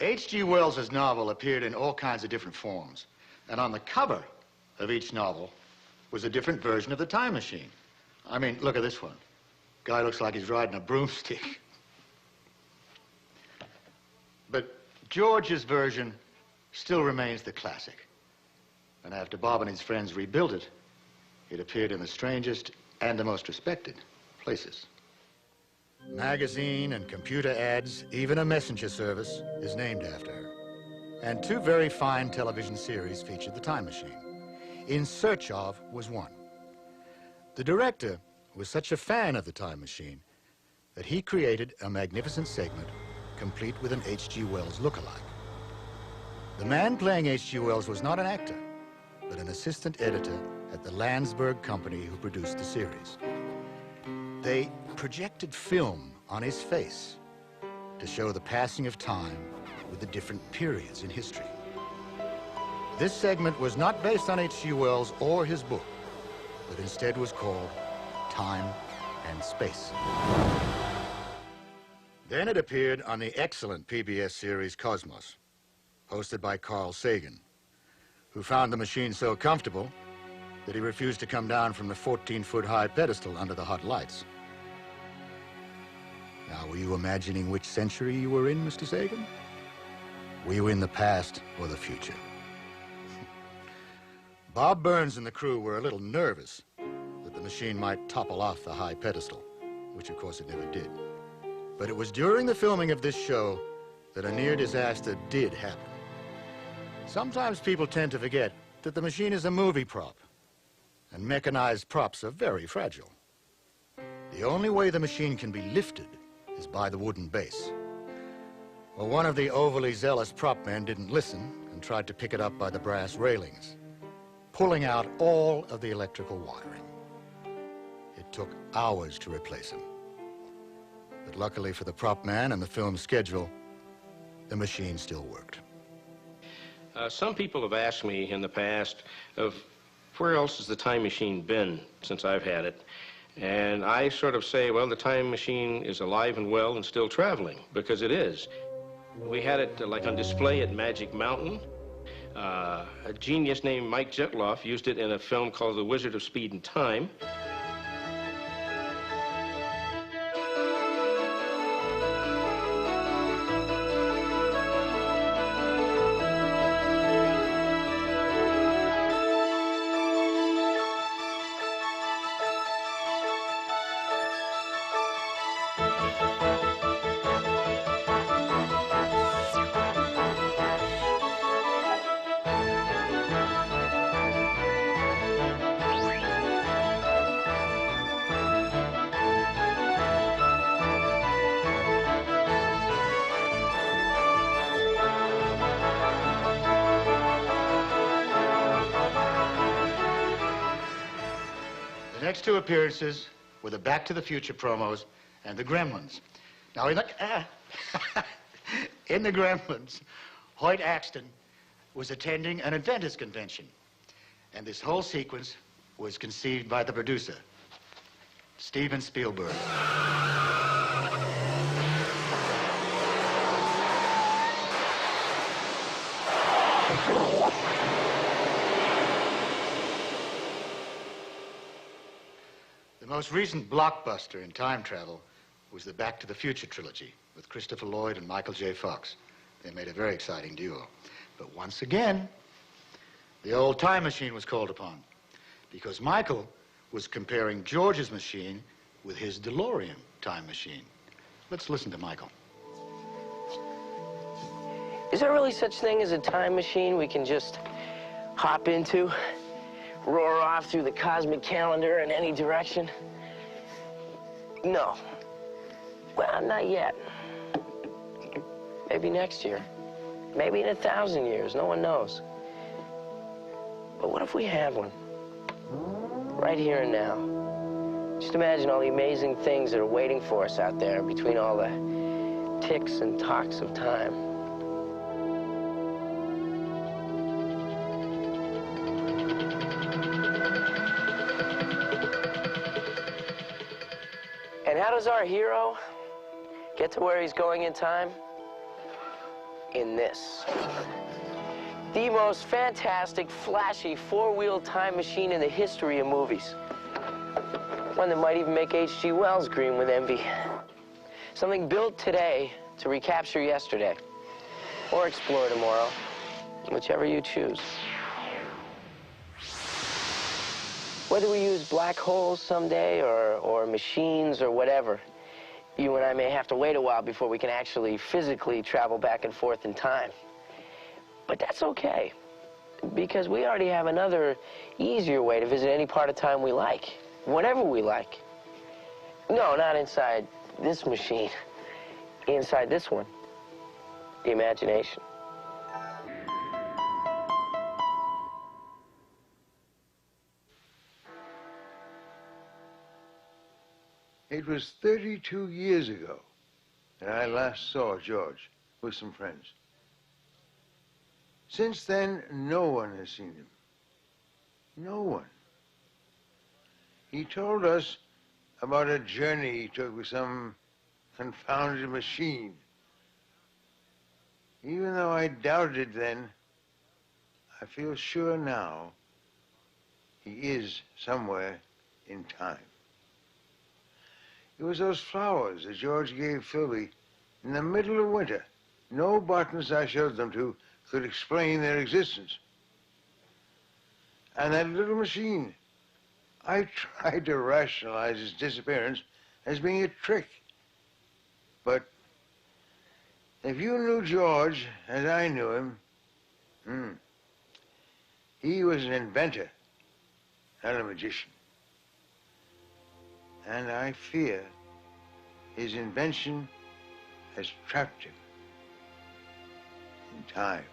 H.G. Wells's novel appeared in all kinds of different forms. And on the cover of each novel was a different version of the time machine. I mean, look at this one. Guy looks like he's riding a broomstick. But George's version still remains the classic. And after Bob and his friends rebuilt it, it appeared in the strangest and the most respected places. Magazine and computer ads, even a messenger service, is named after her. And two very fine television series featured the time machine. In Search Of was one. The director was such a fan of the time machine that he created a magnificent segment complete with an H.G. Wells lookalike. The man playing H.G. Wells was not an actor, but an assistant editor at the Landsberg company who produced the series. They projected film on his face to show the passing of time with the different periods in history. This segment was not based on H.G. Wells or his book, but instead was called Time and Space. Then it appeared on the excellent PBS series Cosmos, hosted by Carl Sagan, who found the machine so comfortable that he refused to come down from the 14-foot-high pedestal under the hot lights. Now, were you imagining which century you were in, Mr. Sagan? Were you in the past or the future? Bob Burns and the crew were a little nervous that the machine might topple off the high pedestal, which of course it never did. But it was during the filming of this show that a near disaster did happen. Sometimes people tend to forget that the machine is a movie prop, and mechanized props are very fragile. The only way the machine can be lifted is by the wooden base. Well, one of the overly zealous prop men didn't listen and tried to pick it up by the brass railings, pulling out all of the electrical wiring. It took hours to replace him. But luckily for the prop man and the film's schedule, the machine still worked. Some people have asked me in the past of where else has the time machine been since I've had it? And I sort of say, well, the time machine is alive and well and still traveling, because it is. We had it like on display at Magic Mountain. A genius named Mike Jetloff used it in a film called The Wizard of Speed and Time. The next two appearances were the Back to the Future promos and the Gremlins. Now, in the Gremlins, Hoyt Axton was attending an Inventors Convention, and this whole sequence was conceived by the producer, Steven Spielberg. The most recent blockbuster in time travel was the Back to the Future trilogy with Christopher Lloyd and Michael J. Fox. They made a very exciting duo. But once again, the old time machine was called upon because Michael was comparing George's machine with his DeLorean time machine. Let's listen to Michael. Is there really such thing as a time machine we can just hop into? Roar off through the cosmic calendar in any direction? No. Well, not yet. Maybe next year. Maybe in 1,000 years. No one knows. But what if we have one? Right here and now. Just imagine all the amazing things that are waiting for us out there between all the ticks and tocks of time. And how does our hero get to where he's going in time? in this. The most fantastic, flashy, four-wheel time machine in the history of movies. One that might even make H.G. Wells green with envy. Something built today to recapture yesterday, or explore tomorrow, whichever you choose. Whether we use black holes someday, or machines, or whatever, you and I may have to wait a while before we can actually physically travel back and forth in time. But that's okay, because we already have another, easier way to visit any part of time we like, whenever we like. No, not inside this machine. Inside this one, the imagination. It was 32 years ago that I last saw George with some friends. Since then, no one has seen him. No one. He told us about a journey he took with some confounded machine. Even though I doubted it then, I feel sure now he is somewhere in time. It was those flowers that George gave Philby in the middle of winter. No botanist I showed them to could explain their existence. And that little machine, I tried to rationalize its disappearance as being a trick. But if you knew George as I knew him, he was an inventor, not a magician. And I fear his invention has trapped him in time.